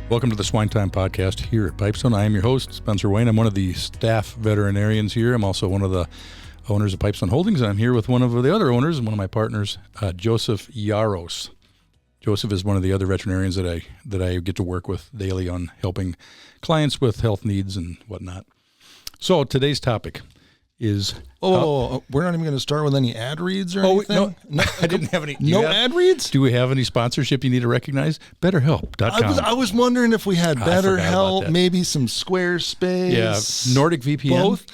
Welcome to the SwineTime podcast here at Pipestone. I am your host, Spencer Wayne. I'm one of the staff veterinarians here. I'm also one of the owners of Pipestone Holdings, and I'm here with one of the other owners and one of my partners, Joseph Yaros. Joseph is one of the other veterinarians that I get to work with daily on helping clients with health needs and whatnot. So today's topic is... we're not even going to start with any ad reads or anything? No, I didn't have any. Ad reads? Do we have any sponsorship you need to recognize? BetterHelp.com. I was wondering if we had BetterHelp, maybe some Squarespace. Yeah, Nordic VPN. Both?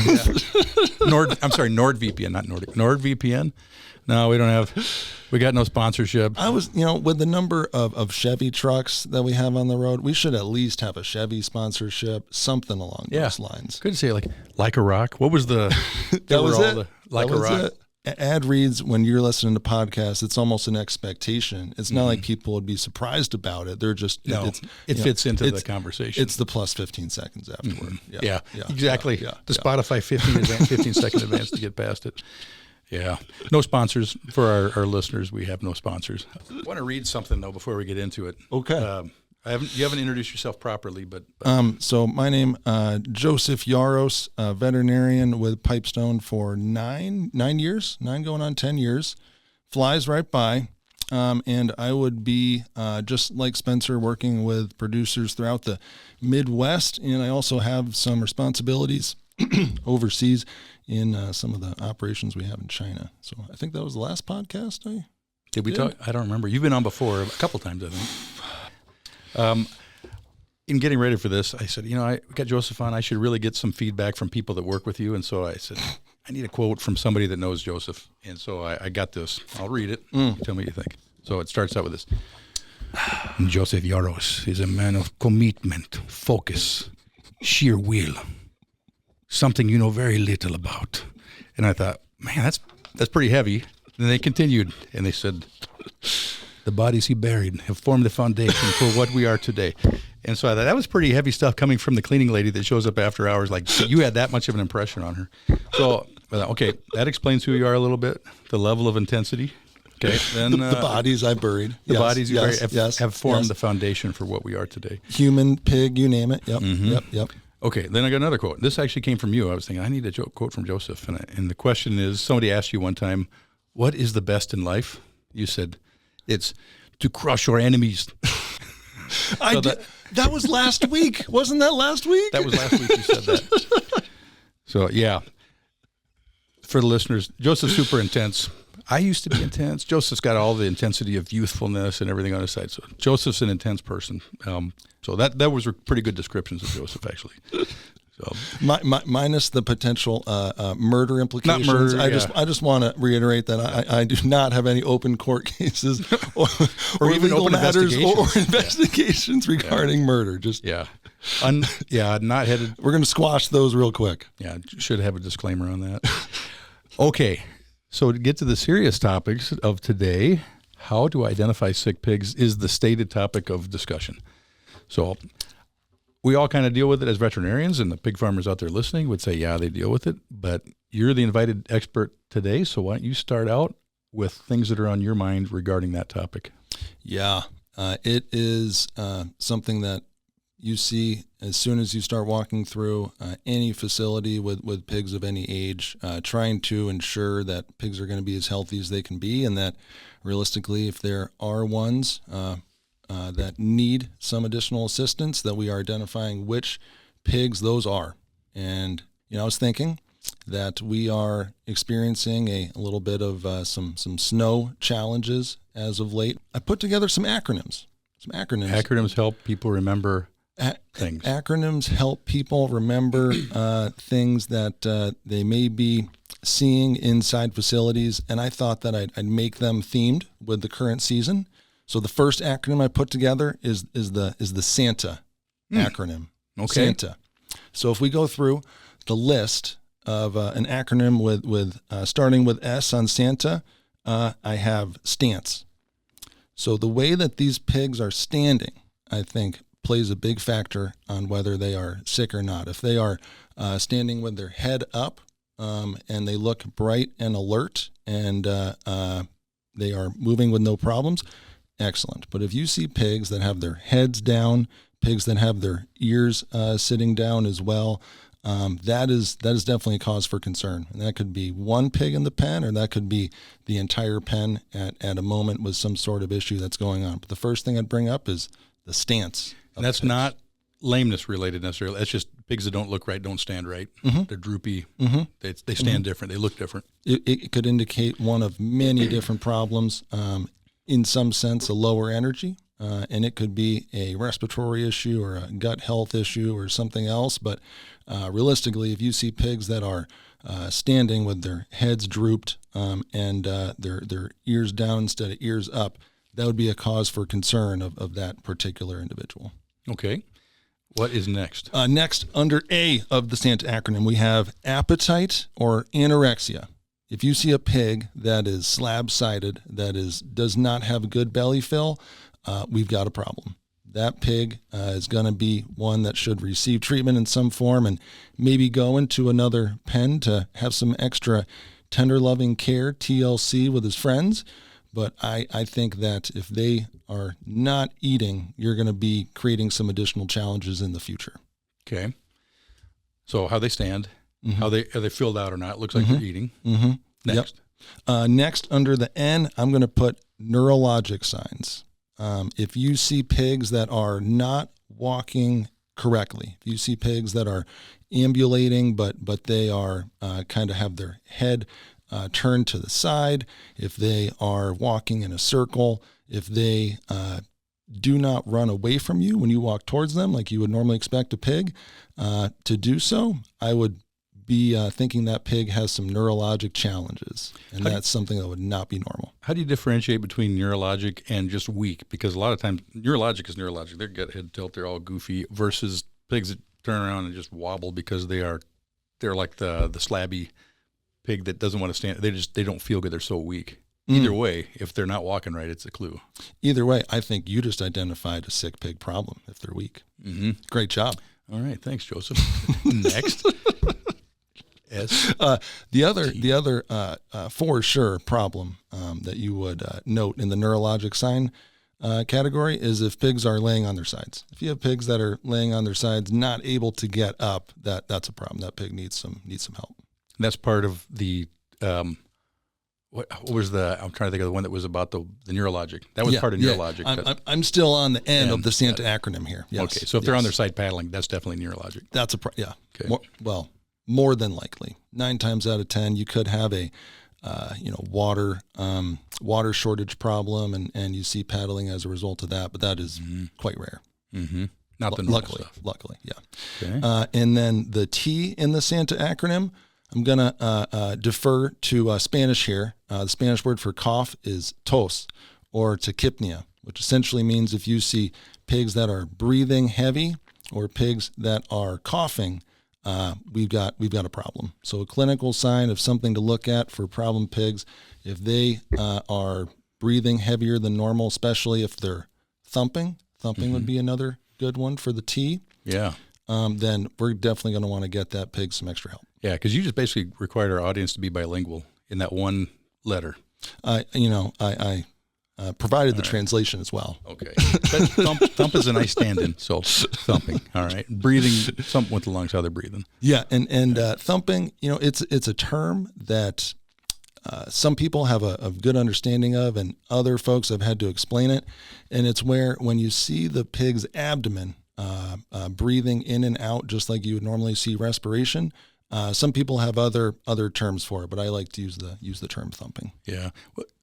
Yeah. I'm sorry, NordVPN, not Nordic. NordVPN. No, we don't have. We got no sponsorship. I was, with the number of Chevy trucks that we have on the road, we should at least have a Chevy sponsorship, something along those lines. Could say like a rock. What was the? That was it. Like a rock. Ad reads, when you're listening to podcasts, it's almost an expectation. It's not like people would be surprised about it. They're just it fits into the conversation. It's the plus 15 seconds afterward. Mm-hmm. Yeah, exactly. The Spotify 15 second advance to get past it. Yeah. No sponsors for our listeners. We have no sponsors. I want to read something, though, before we get into it. Okay. You haven't introduced yourself properly, but... So my name, Joseph Yaros, veterinarian with Pipestone for 9 years, 9 going on 10 years. Flies right by. And I would be, just like Spencer, working with producers throughout the Midwest. And I also have some responsibilities overseas in some of the operations we have in China. So I think that was the last podcast Did we talk? I don't remember. You've been on before a couple times, I think. In getting ready for this, I said, I got Joseph on. I should really get some feedback from people that work with you. And so I said, I need a quote from somebody that knows Joseph. And so I got this. I'll read it. You tell me what you think. So it starts out with this. Joseph Yaros is a man of commitment, focus, sheer will. Something you know very little about. And I thought, man, that's pretty heavy. And they continued, and they said, the bodies he buried have formed the foundation for what we are today. And so I thought, that was pretty heavy stuff coming from the cleaning lady that shows up after hours. Like, you had that much of an impression on her. So, okay, that explains who you are a little bit, the level of intensity. Okay, then the bodies I buried. The bodies you buried have formed the foundation for what we are today. Human, pig, you name it. Yep, yep. Okay, then I got another quote. This actually came from you. I was thinking, I need a quote from Joseph. And the question is, somebody asked you one time, what is the best in life? You said, it's to crush your enemies. That was last week. Wasn't that last week? That was last week you said that. So, yeah. For the listeners, Joseph's super intense. I used to be intense. Joseph's got all the intensity of youthfulness and everything on his side. So Joseph's an intense person. So that was pretty good descriptions of Joseph, actually. So minus the potential murder implications. Not murder. I just want to reiterate that I do not have any open court cases or even legal open matters investigations. or investigations regarding murder. Just not headed. We're going to squash those real quick. Yeah, should have a disclaimer on that. Okay. So to get to the serious topics of today, how to identify sick pigs is the stated topic of discussion. So we all kind of deal with it as veterinarians, and the pig farmers out there listening would say, yeah, they deal with it. But you're the invited expert today, so why don't you start out with things that are on your mind regarding that topic? Yeah, it is something that you see as soon as you start walking through any facility with pigs of any age, trying to ensure that pigs are going to be as healthy as they can be, and that realistically, if there are ones that need some additional assistance, that we are identifying which pigs those are. And, I was thinking that we are experiencing a little bit of some snow challenges as of late. I put together some acronyms. Acronyms help people remember things. Acronyms help people remember things that they may be seeing inside facilities, and I thought that I'd make them themed with the current season. So the first acronym I put together is the Santa acronym. Okay. Santa. So if we go through the list of an acronym with starting with S on Santa, I have stance. So the way that these pigs are standing, I think, plays a big factor on whether they are sick or not. If they are standing with their head up and they look bright and alert and they are moving with no problems, excellent. But if you see pigs that have their heads down, pigs that have their ears sitting down as well, that is definitely a cause for concern. And that could be one pig in the pen, or that could be the entire pen at a moment with some sort of issue that's going on. But the first thing I'd bring up is the stance. And that's not lameness related necessarily. That's just pigs that don't look right, don't stand right. They're droopy. They stand different. They look different. It could indicate one of many different problems. In some sense, a lower energy. And it could be a respiratory issue or a gut health issue or something else. But realistically, if you see pigs that are standing with their heads drooped and their ears down instead of ears up, that would be a cause for concern of that particular individual. Okay. What is next? Next, under A of the SANTA acronym, we have appetite or anorexia. If you see a pig that is slab-sided, that does not have a good belly fill, we've got a problem. That pig is going to be one that should receive treatment in some form and maybe go into another pen to have some extra tender loving care, TLC, with his friends. But I think that if they are not eating, you're going to be creating some additional challenges in the future. Okay. So how they stand, are they filled out or not? It looks like they're eating. Next. Yep. Next, under the N, I'm going to put neurologic signs. If you see pigs that are not walking correctly, if you see pigs that are ambulating, but they are kind of have their head turned to the side, if they are walking in a circle, if they do not run away from you when you walk towards them like you would normally expect a pig to do so, I would be thinking that pig has some neurologic challenges, and that's something that would not be normal. How do you differentiate between neurologic and just weak? Because a lot of times neurologic is neurologic. They're gut, head tilt, they're all goofy, versus pigs that turn around and just wobble because they're like the slabby pig that doesn't want to stand. They don't feel good. They're so weak. Either way, if they're not walking right, it's a clue. Either way, I think you just identified a sick pig problem if they're weak. Great job. All right. Thanks, Joseph. Next. S. The other for sure problem that you would note in the neurologic sign category is if pigs are laying on their sides. If you have pigs that are laying on their sides, not able to get up, that's a problem. That pig needs some help. And that's part of the what was I'm trying to think of the one that was about the neurologic. That was part of neurologic. I'm still on the end of the SANTA acronym here. Yes. Okay, so if they're on their side paddling, that's definitely neurologic. That's yeah. Okay. More than likely, 9 times out of 10, you could have a water shortage problem, and you see paddling as a result of that. But that is quite rare. Not the normal stuff. Luckily, yeah. Okay. And then the T in the SANTA acronym, I'm gonna defer to Spanish here. The Spanish word for cough is tos, or tachypnea, which essentially means if you see pigs that are breathing heavy or pigs that are coughing, we've got a problem. So a clinical sign of something to look at for problem pigs, if they are breathing heavier than normal, especially if they're thumping would be another good one for the T. Yeah. Then we're definitely going to want to get that pig some extra help. Yeah, because you just basically required our audience to be bilingual in that one letter. I provided the translation as well. Okay. But thump is a nice stand-in, so thumping. All right. Breathing, something with the lungs, how they're breathing. Yeah, and thumping, it's a term that some people have a good understanding of, and other folks have had to explain it. And it's where when you see the pig's abdomen breathing in and out, just like you would normally see respiration, some people have other terms for it, but I like to use the term thumping. Yeah,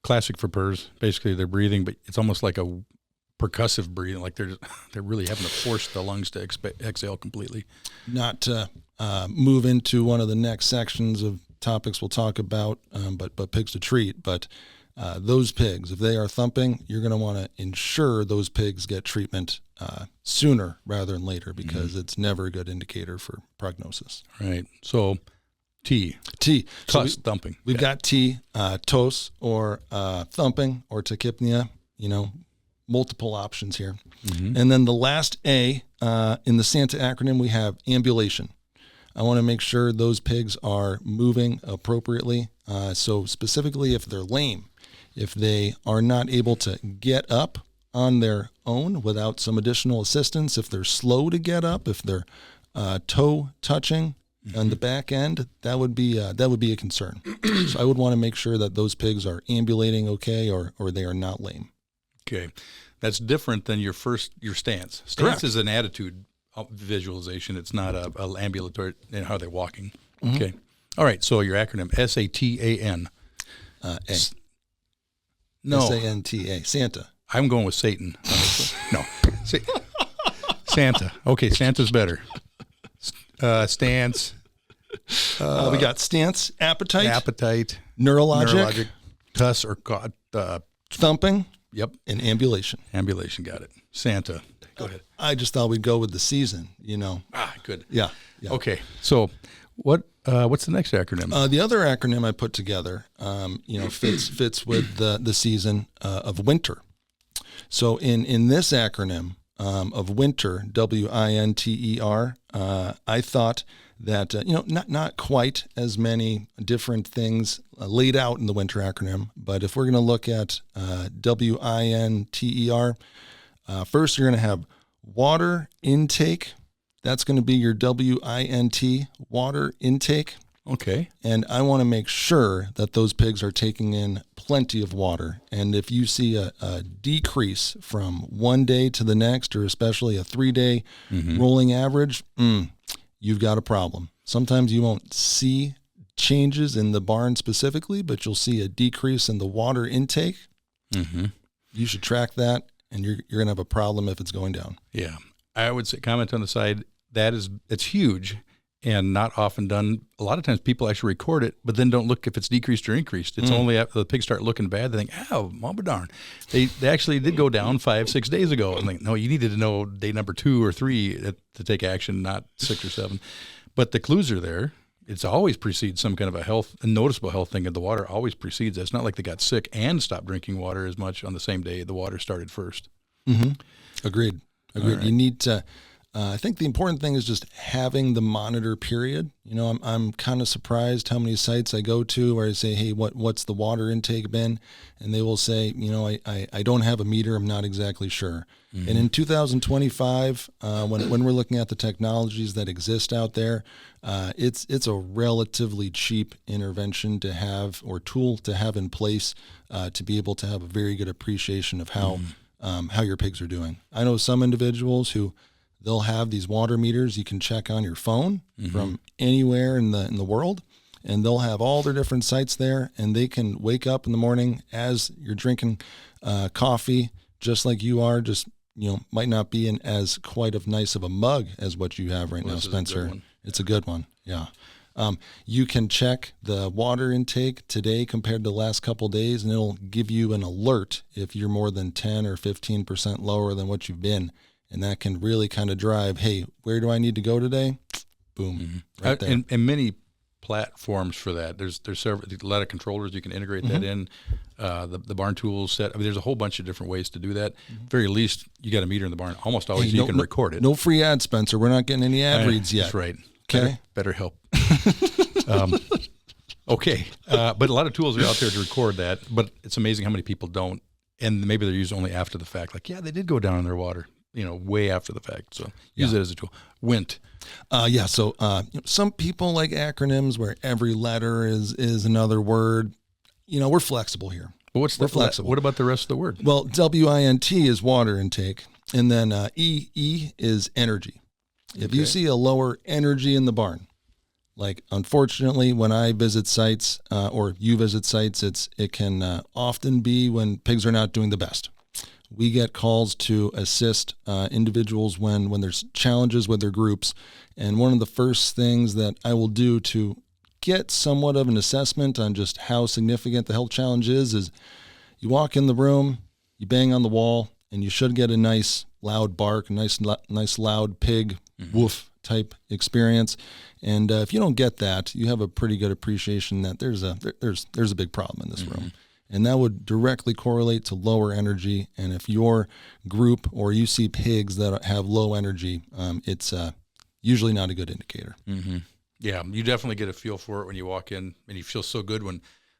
classic for PERS. Basically, they're breathing, but it's almost like a percussive breathing, like they're really having to force the lungs to exhale completely. Not to move into one of the next sections of topics we'll talk about, but pigs to treat. But those pigs, if they are thumping, you're going to want to ensure those pigs get treatment sooner rather than later, because it's never a good indicator for prognosis. Right. So T. So thumping. We've got T, tos, or thumping, or tachypnea, multiple options here. And then the last A in the SANTA acronym, we have ambulation. I want to make sure those pigs are moving appropriately. So specifically if they're lame, if they are not able to get up on their own without some additional assistance, if they're slow to get up, if they're toe touching on the back end, that would be a concern. So I would want to make sure that those pigs are ambulating okay, or they are not lame. Okay, that's different than your stance. Stance Correct. is an attitude visualization. It's not a ambulatory in how they're walking. Okay, all right. So your acronym SATAN. A. No, SANTA. Santa. I'm going with Satan. No, Santa. Okay, Santa's better. Stance. We got stance, appetite, neurologic, tuss or thumping. Yep, and ambulation. Ambulation, got it. Santa. Go ahead. I just thought we'd go with the season. Good. Yeah. Okay, so what's the next acronym? The other acronym I put together, fits with the season of winter. So in this acronym of winter, WINTER, I thought that not quite as many different things laid out in the winter acronym, but if we're going to look at WINTER, first you're going to have water intake. That's going to be your WINT, water intake. Okay. And I want to make sure that those pigs are taking in plenty of water. And if you see a decrease from one day to the next, or especially a 3-day rolling average, you've got a problem. Sometimes you won't see changes in the barn specifically, but you'll see a decrease in the water intake. Mm-hmm. You should track that, and you're going to have a problem if it's going down. Yeah. I would say, comment on the side, it's huge and not often done. A lot of times people actually record it, but then don't look if it's decreased or increased. It's only after the pigs start looking bad, they think, oh, mama darn. They actually did go down 5-6 days ago. I'm like, no, you needed to know day number 2 or 3 to take action, not 6 or 7. But the clues are there. It's always precedes some kind of a noticeable health thing, and the water always precedes it. It's not like they got sick and stopped drinking water as much on the same day the water started first. Mm-hmm. Agreed. Right. You need to... I think the important thing is just having the monitor period. I'm kind of surprised how many sites I go to where I say, hey, what's the water intake been? And they will say, I don't have a meter. I'm not exactly sure. Mm-hmm. And in 2025, when we're looking at the technologies that exist out there, it's a relatively cheap intervention to have, or tool to have in place to be able to have a very good appreciation of how your pigs are doing. I know some individuals who they'll have these water meters you can check on your phone from anywhere in the world, and they'll have all their different sites there, and they can wake up in the morning as you're drinking coffee, just like you are, just might not be in as quite of nice of a mug as what you have right now, Spencer. It's a good one. Yeah. You can check the water intake today compared to the last couple of days, and it'll give you an alert if you're more than 10 or 15% lower than what you've been. And that can really kind of drive, hey, where do I need to go today? Boom, right there. And many platforms for that. There's a lot of controllers you can integrate that in. The barn tools set. I mean, there's a whole bunch of different ways to do that. Very least, you got a meter in the barn. Almost always you can record it. No free ads, Spencer. We're not getting any ad reads yet. That's right. Okay. Better help. Okay. But a lot of tools are out there to record that. But it's amazing how many people don't. And maybe they're used only after the fact. Like, yeah, they did go down in their water. Way after the fact. So use it as a tool. WINT. So some people like acronyms where every letter is another word. We're flexible here. But we're flexible. What about the rest of the word? Well, WINT is water intake, and then EE is energy. If you see a lower energy in the barn, like unfortunately when I visit sites or you visit sites, it can often be when pigs are not doing the best. We get calls to assist individuals when there's challenges with their groups. And one of the first things that I will do to get somewhat of an assessment on just how significant the health challenge is you walk in the room, you bang on the wall, and you should get a nice loud bark, a nice loud pig woof type experience. And if you don't get that, you have a pretty good appreciation that there's a big problem in this room. And that would directly correlate to lower energy. And if your group or you see pigs that have low energy, it's usually not a good indicator. Mm-hmm. Yeah, you definitely get a feel for it when you walk in, and you feel so good when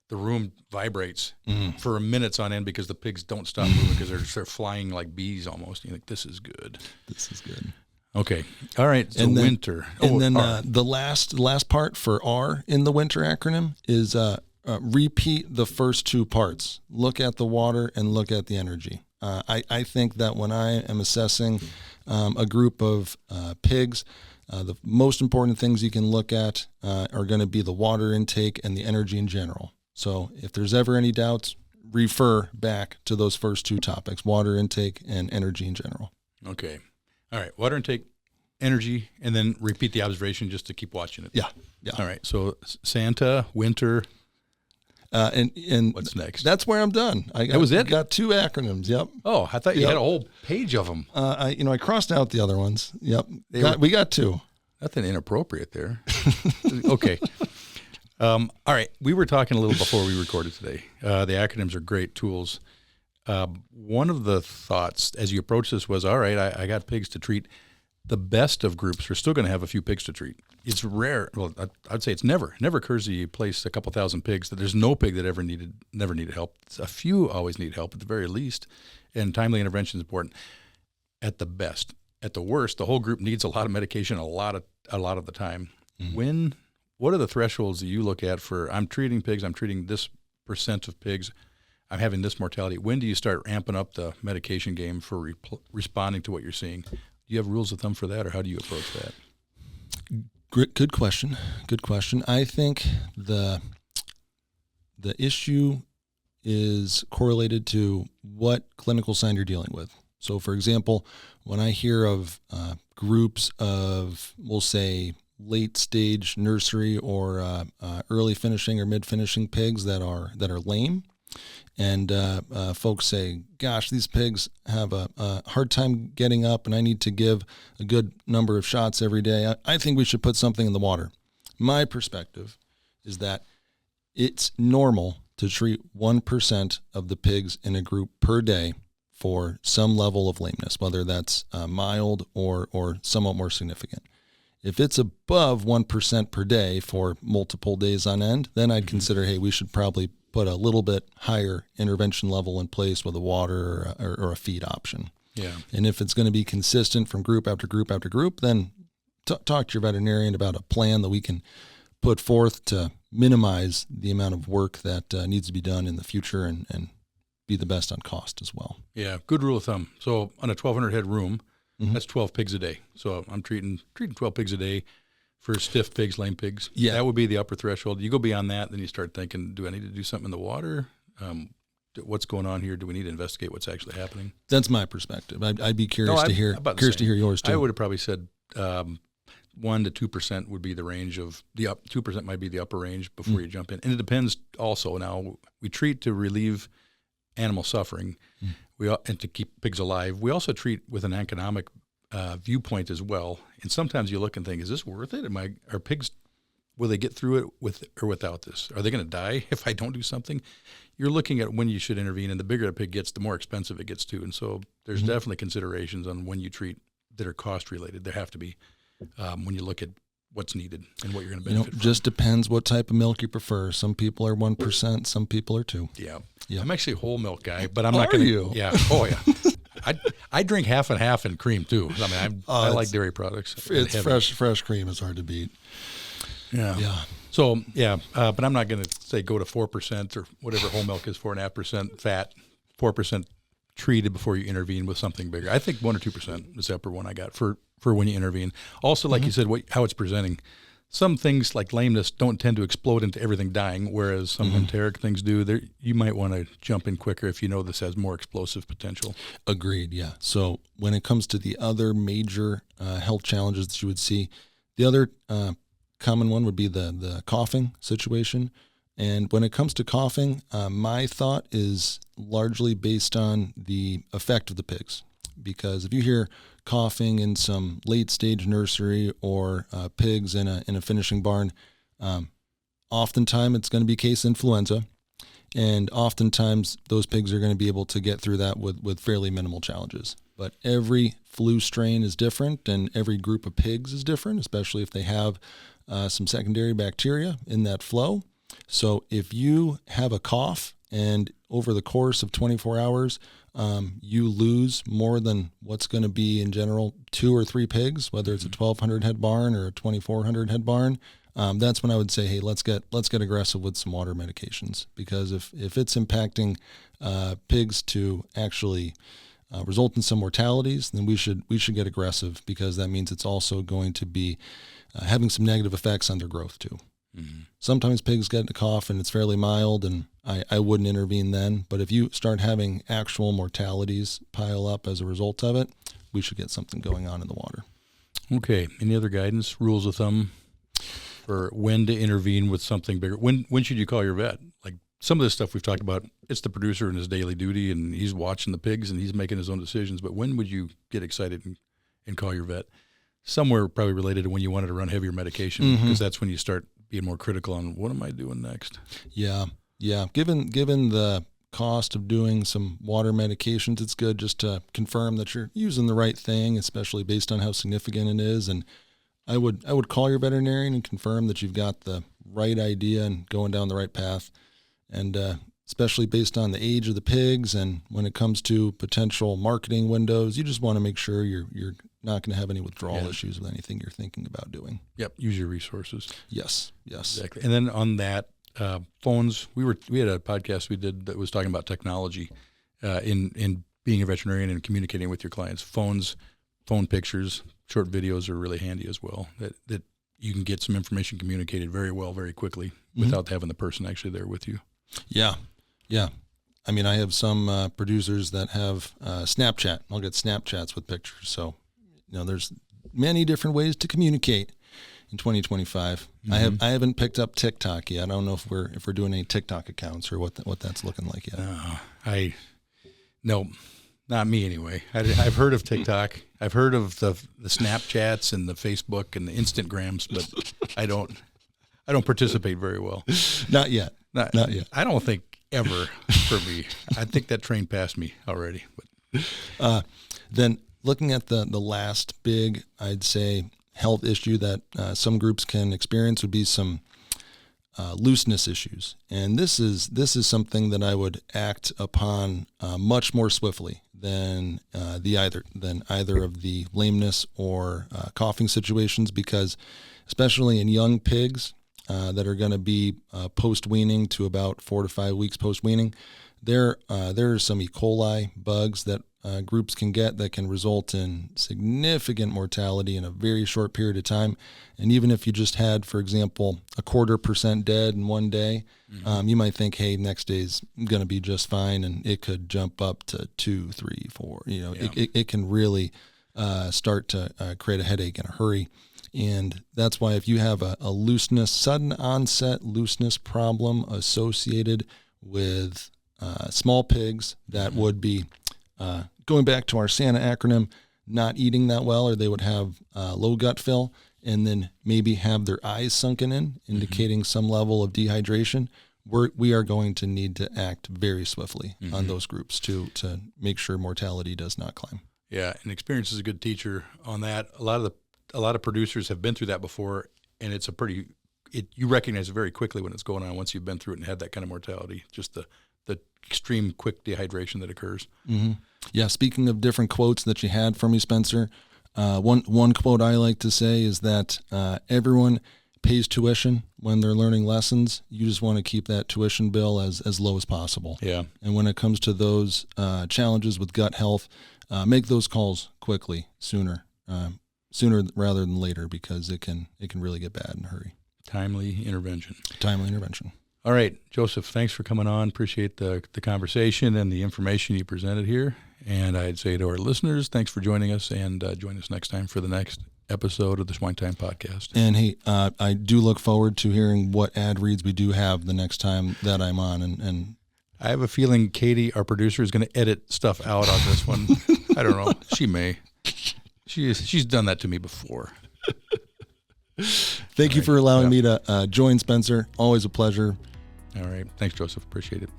the room vibrates for minutes on end because the pigs don't stop moving because they're flying like bees almost. You think this is good. This is good. Okay. All right. So and then, winter. And then the last part for R in the winter acronym is repeat the first two parts. Look at the water and look at the energy. I think that when I am assessing a group of pigs, the most important things you can look at are going to be the water intake and the energy in general. So if there's ever any doubts, refer back to those first two topics, water intake and energy in general. Okay. All right. Water intake, energy, and then repeat the observation just to keep watching it. Yeah. All right. So Santa, winter. And what's next? That's where I'm done. That was it? Got 2 acronyms. Yep. Oh, I thought you had a whole page of them. I crossed out the other ones. Yep. We got 2. Nothing inappropriate there. Okay. All right. We were talking a little before we recorded today. The acronyms are great tools. One of the thoughts as you approach this was, all right, I got pigs to treat. The best of groups are still going to have a few pigs to treat. It's rare. Well, I'd say it never occurs that you place a couple thousand pigs that there's no pig that never needed help. A few always need help at the very least, and timely intervention is important. At the best, at the worst, the whole group needs a lot of medication a lot of the time. Mm-hmm. What are the thresholds that you look at for I'm treating pigs, I'm treating this percent of pigs, I'm having this mortality? When do you start ramping up the medication game for responding to what you're seeing? Do you have rules of thumb for that, or how do you approach that? Good question. I think the issue is correlated to what clinical sign you're dealing with. So, for example, when I hear of groups of, we'll say, late stage nursery or early finishing or mid finishing pigs that are lame, and folks say, gosh, these pigs have a hard time getting up and I need to give a good number of shots every day, I think we should put something in the water. My perspective is that it's normal to treat 1% of the pigs in a group per day for some level of lameness, whether that's mild or somewhat more significant. If it's above 1% per day for multiple days on end, then I'd consider, hey, we should probably put a little bit higher intervention level in place with a water or a feed option. Yeah. And if it's going to be consistent from group after group after group, then talk to your veterinarian about a plan that we can put forth to minimize the amount of work that needs to be done in the future and be the best on cost as well. Yeah, good rule of thumb. So on a 1,200 head room, that's 12 pigs a day. So I'm treating 12 pigs a day for stiff pigs, lame pigs. Yeah. That would be the upper threshold. You go beyond that, then you start thinking, do I need to do something in the water? What's going on here? Do we need to investigate what's actually happening? That's my perspective. I'd be curious to hear yours too. I would have probably said 1% to 2% would be the range of 2% might be the upper range before you jump in. And it depends also. Now we treat to relieve animal suffering, and to keep pigs alive. We also treat with an economic viewpoint as well. And sometimes you look and think, is this worth it? Are pigs, will they get through it with or without this? Are they going to die if I don't do something? You're looking at when you should intervene, and the bigger the pig gets, the more expensive it gets too. And so there's definitely considerations on when you treat that are cost related. There have to be when you look at what's needed and what you're going to benefit from. Just depends what type of milk you prefer. Some people are 1%, some people are 2%. Yeah. Yeah. I'm actually a whole milk guy, but I'm not going to. You? Yeah. Oh, yeah. I drink half and half in cream too. I mean, I like dairy products. It's fresh cream is hard to beat. Yeah. Yeah. So, yeah, but I'm not going to say go to 4% or whatever whole milk is, 4.5% fat, 4% treated before you intervene with something bigger. I think 1 or 2% is the upper one I got for when you intervene. Also, like you said, how it's presenting. Some things like lameness don't tend to explode into everything dying, whereas some enteric things do. You might want to jump in quicker if you know this has more explosive potential. Agreed, yeah. So when it comes to the other major health challenges that you would see, the other common one would be the coughing situation. And when it comes to coughing, my thought is largely based on the effect of the pigs. Because if you hear coughing in some late stage nursery or pigs in a finishing barn, oftentimes it's going to be case influenza, and oftentimes those pigs are going to be able to get through that with fairly minimal challenges. But every flu strain is different, and every group of pigs is different, especially if they have some secondary bacteria in that flow. So if you have a cough and over the course of 24 hours, you lose more than what's going to be in general 2 or 3 pigs, whether it's a 1,200 head barn or a 2,400 head barn, that's when I would say, hey, let's get aggressive with some water medications, because if it's impacting pigs to actually result in some mortalities, then we should get aggressive, because that means it's also going to be having some negative effects on their growth too. Mm-hmm. Sometimes pigs get a cough and it's fairly mild, and I wouldn't intervene then. But if you start having actual mortalities pile up as a result of it, we should get something going on in the water. Okay. Any other guidance, rules of thumb for when to intervene with something bigger? When should you call your vet? Like some of this stuff we've talked about, it's the producer in his daily duty, and he's watching the pigs and he's making his own decisions. But when would you get excited and call your vet? Somewhere probably related to when you wanted to run heavier medication, because that's when you start being more critical on what am I doing next? Yeah. Given the cost of doing some water medications, it's good just to confirm that you're using the right thing, especially based on how significant it is. And I would call your veterinarian and confirm that you've got the right idea and going down the right path. And especially based on the age of the pigs, and when it comes to potential marketing windows, you just want to make sure you're not going to have any withdrawal issues with anything you're thinking about doing. Yep. Use your resources. Yes. Exactly. And then on that, phones, we had a podcast we did that was talking about technology in being a veterinarian and communicating with your clients. Phone pictures, short videos are really handy as well, that you can get some information communicated very well, very quickly without having the person actually there with you. Yeah. I mean, I have some producers that have Snapchat. I'll get Snapchats with pictures. So, there's many different ways to communicate in 2025. I haven't picked up TikTok yet. I don't know if we're doing any TikTok accounts or what that's looking like yet. No, not me anyway. I've heard of TikTok. I've heard of the Snapchats and the Facebook and the Instagrams, but I don't participate very well. Not yet. Not yet. I don't think ever for me. I think that train passed me already. But then looking at the last big, I'd say, health issue that some groups can experience would be some looseness issues. And this is something that I would act upon much more swiftly than either of the lameness or coughing situations, because especially in young pigs that are going to be post-weaning to about 4 to 5 weeks post-weaning, there are some E. coli bugs that groups can get that can result in significant mortality in a very short period of time. And even if you just had, for example, 0.25% dead in one day, you might think, hey, next day's going to be just fine, and it could jump up to 2, 3, 4. It can really start to create a headache in a hurry. And that's why if you have a sudden onset looseness problem associated with small pigs that would be, going back to our SANA acronym, not eating that well, or they would have low gut fill, and then maybe have their eyes sunken in, indicating some level of dehydration, we are going to need to act very swiftly on those groups to make sure mortality does not climb. Yeah, and experience is a good teacher on that. A lot of producers have been through that before, and it's you recognize it very quickly when it's going on once you've been through it and had that kind of mortality, just the extreme quick dehydration that occurs. Mm-hmm. Yeah, speaking of different quotes that you had from me, Spencer, one quote I like to say is that everyone pays tuition when they're learning lessons. You just want to keep that tuition bill as low as possible. Yeah. And when it comes to those challenges with gut health, make those calls quickly, sooner rather than later, because it can really get bad in a hurry. Timely intervention. All right, Joseph, thanks for coming on. Appreciate the conversation and the information you presented here. And I'd say to our listeners, thanks for joining us, and join us next time for the next episode of the SwineTime podcast. And hey, I do look forward to hearing what ad reads we do have the next time that I'm on. And I have a feeling Katie, our producer, is going to edit stuff out on this one. I don't know. She may. She's done that to me before. Thank you for allowing me to join, Spencer. Always a pleasure. All right. Thanks, Joseph. Appreciate it.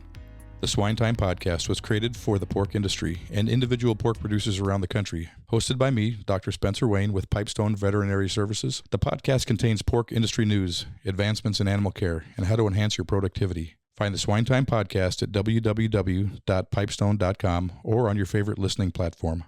The SwineTime podcast was created for the pork industry and individual pork producers around the country. Hosted by me, Dr. Spencer Wayne with Pipestone Veterinary Services, the podcast contains pork industry news, advancements in animal care, and how to enhance your productivity. Find the SwineTime podcast at www.pipestone.com or on your favorite listening platform.